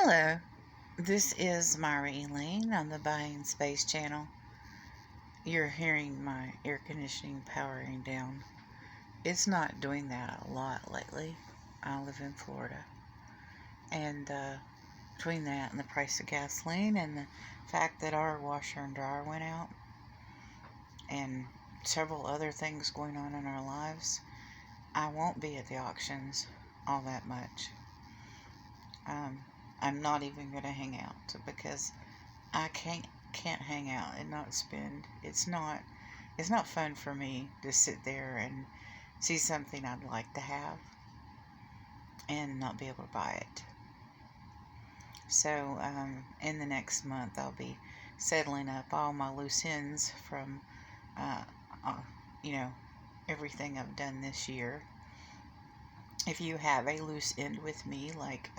Hello, this is Myra Elaine on the Buying Space channel. You're hearing my air conditioning powering down. It's not doing that a lot lately. I live in Florida. And between that and the price of gasoline and the fact that our washer and dryer went out and several other things going on in our lives, I won't be at the auctions all that much. I'm not even going to hang out because I can't hang out and not spend. It's not fun for me to sit there and see something I'd like to have and not be able to buy it. So in the next month I'll be settling up all my loose ends from uh, uh, you know everything I've done this year. If you have a loose end with me, like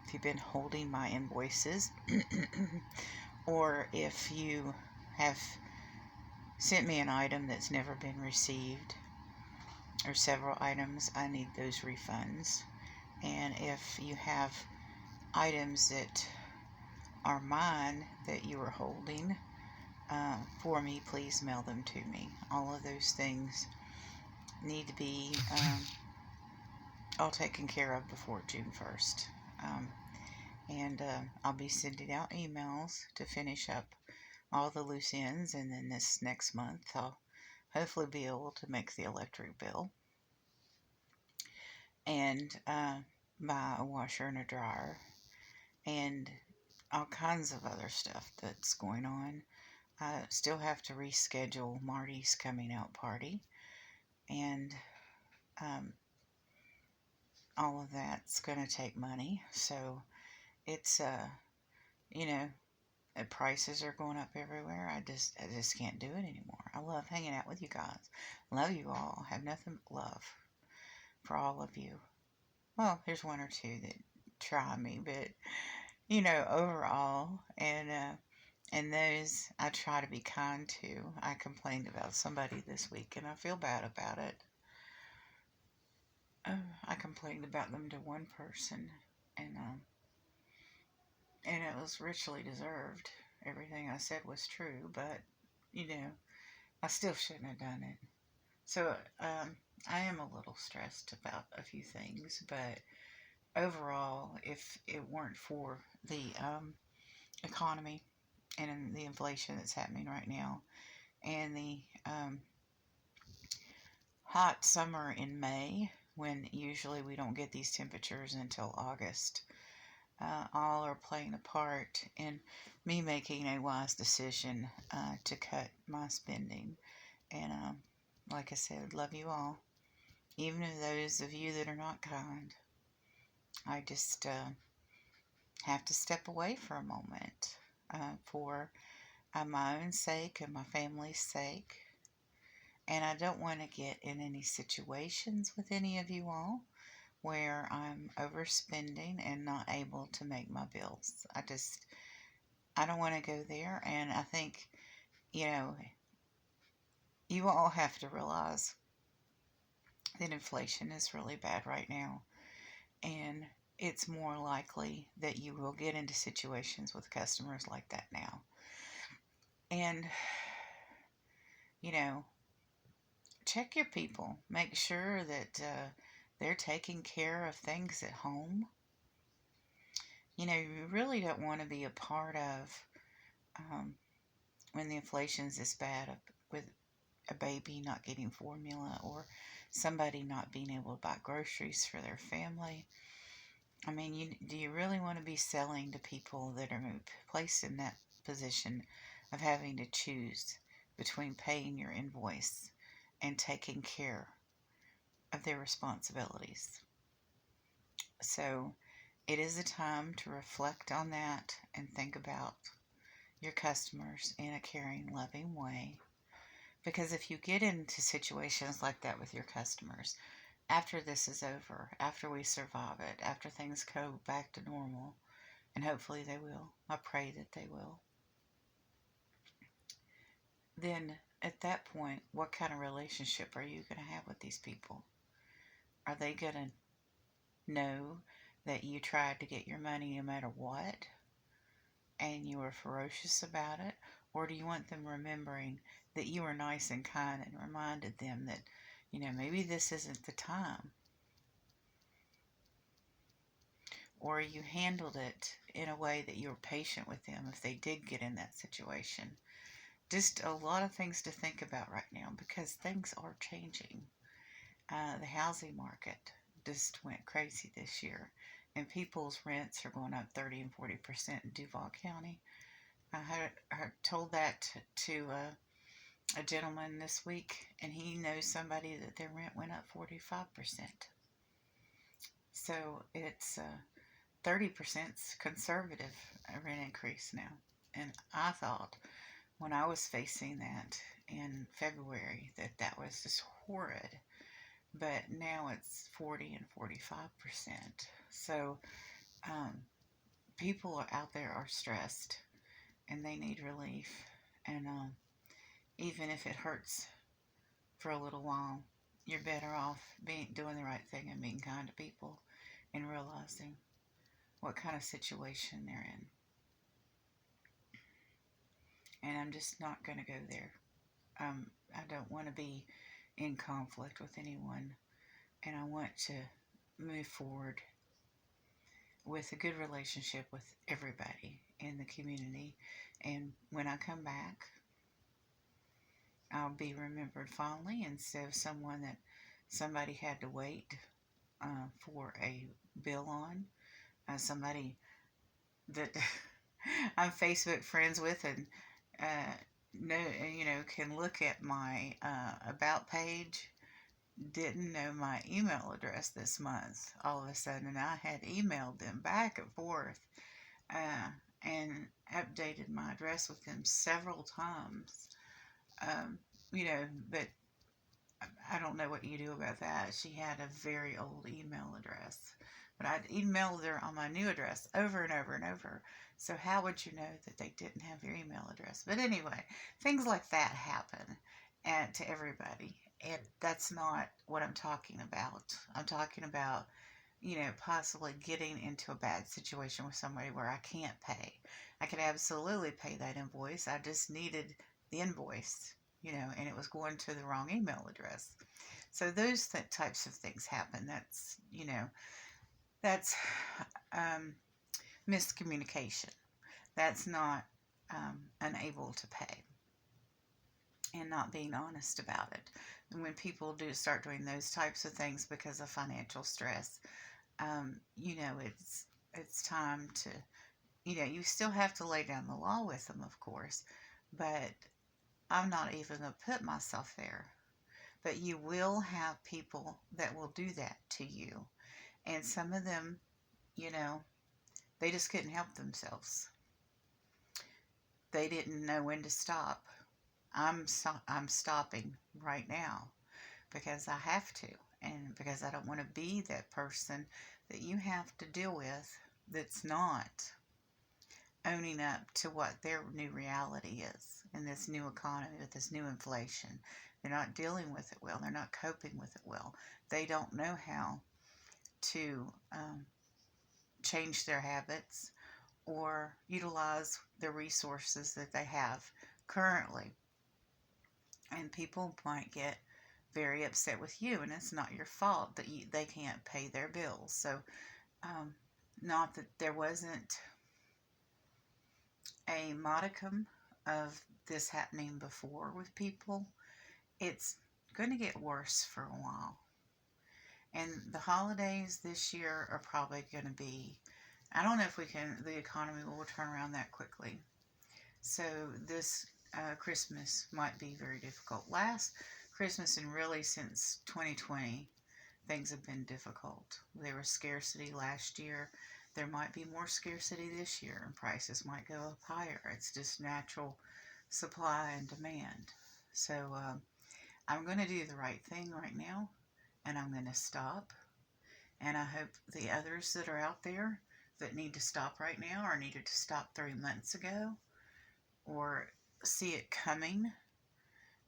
if you've been holding my invoices, or if you have sent me an item that's never been received, or several items, I need those refunds. And if you have items that are mine that you are holding for me, please mail them to me. All of those things need to be all taken care of before June 1st. And I'll be sending out emails to finish up all the loose ends, and then this next month I'll hopefully be able to make the electric bill and buy a washer and a dryer and all kinds of other stuff that's going on. I still have to reschedule Marty's coming out party, and um, all of that's going to take money. So it's you know the prices are going up everywhere. I just can't do it anymore. I love hanging out with you guys. Love you all. Have nothing but love for all of you. Well, there's one or two that try me, but overall, and those I try to be kind to. I complained about somebody this week, and I feel bad about it. I complained about them to one person, and and it was richly deserved. Everything I said was true, but you know, I still shouldn't have done it. So I am a little stressed about a few things, but overall, if it weren't for the economy and the inflation that's happening right now, and the hot summer in May, when usually we don't get these temperatures until August, all are playing a part in me making a wise decision to cut my spending. And like I said, love you all. Even if those of you that are not kind, I just have to step away for a moment for my own sake and my family's sake. And I don't want to get in any situations with any of you all where I'm overspending and not able to make my bills. I don't want to go there. And I think, you know, you all have to realize that inflation is really bad right now. And it's more likely that you will get into situations with customers like that now. And, you know, check your people. Make sure that they're taking care of things at home. You really don't want to be a part of when the inflation's this bad with a baby not getting formula or somebody not being able to buy groceries for their family. I mean, do you really want to be selling to people that are placed in that position of having to choose between paying your invoice and taking care of their responsibilities? So it is a time to reflect on that and think about your customers in a caring, loving way. Because if you get into situations like that with your customers, after this is over, after we survive it, after things go back to normal, and hopefully they will, I pray that they will, then at that point, what kind of relationship are you going to have with these people? Are they going to know that you tried to get your money no matter what and you were ferocious about it? Or do you want them remembering that you were nice and kind and reminded them that, maybe this isn't the time? Or you handled it in a way that you were patient with them if they did get in that situation? Just a lot of things to think about right now because things are changing. The housing market just went crazy this year, and people's rents are going up 30 and 40% in Duval County. I told that to a gentleman this week, and he knows somebody that their rent went up 45%. So it's 30% conservative rent increase now. And I thought when I was facing that in February that was just horrid. But now it's 40 and 45%. So people out there are stressed and they need relief. And even if it hurts for a little while, you're better off doing the right thing and being kind to people and realizing what kind of situation they're in. And I'm just not going to go there. I don't want to be in conflict with anyone, and I want to move forward with a good relationship with everybody in the community. And when I come back, I'll be remembered fondly instead of someone that somebody had to wait for a bill on. Somebody that I'm Facebook friends with and can look at my about page, didn't know my email address this month all of a sudden, and I had emailed them back and forth and updated my address with them several times. But I don't know what you do about that. She had a very old email address, but I'd emailed her on my new address over and over and over. So how would you know that they didn't have your email address? But anyway, things like that happen to everybody. And that's not what I'm talking about. I'm talking about, possibly getting into a bad situation with somebody where I can't pay. I could absolutely pay that invoice. I just needed the invoice, and it was going to the wrong email address. So those types of things happen. That's miscommunication. That's not unable to pay and not being honest about it. And when people do start doing those types of things because of financial stress, it's time to, you still have to lay down the law with them, of course, but I'm not even going to put myself there. But you will have people that will do that to you. And some of them, they just couldn't help themselves. They didn't know when to stop. I'm stopping right now because I have to, and because I don't want to be that person that you have to deal with that's not owning up to what their new reality is in this new economy with this new inflation. They're not dealing with it well. They're not coping with it well. They don't know how to change their habits or utilize the resources that they have currently. And people might get very upset with you, and it's not your fault that they can't pay their bills. So, not that there wasn't a modicum of this happening before with people, it's going to get worse for a while. And the holidays this year are probably going to be, I don't know if the economy will turn around that quickly. So this Christmas might be very difficult. Last Christmas and really since 2020, things have been difficult. There was scarcity last year. There might be more scarcity this year, and prices might go up higher. It's just natural supply and demand. So I'm going to do the right thing right now, and I'm going to stop. And I hope the others that are out there that need to stop right now or needed to stop 3 months ago or see it coming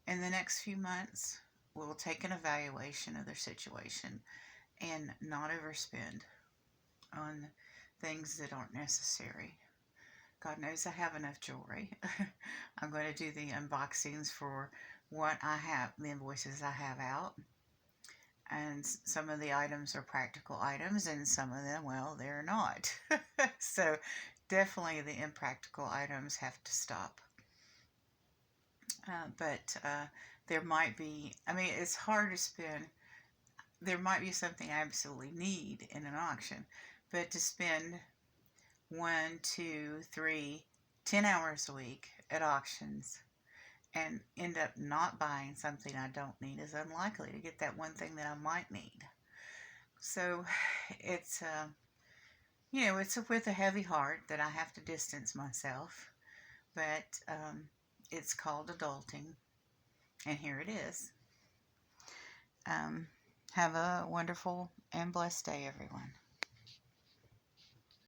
in the next few months will take an evaluation of their situation and not overspend on things that aren't necessary. God knows I have enough jewelry. I'm going to do the unboxings for what I have, the invoices I have out. And some of the items are practical items, and some of them, well, they're not. So definitely the impractical items have to stop. But there might be, I mean, it's hard to spend. There might be something I absolutely need in an auction, but to spend 10 hours a week at auctions and end up not buying something I don't need is unlikely to get that one thing that I might need. So it's, it's with a heavy heart that I have to distance myself, but it's called adulting, and here it is. Have a wonderful and blessed day, everyone.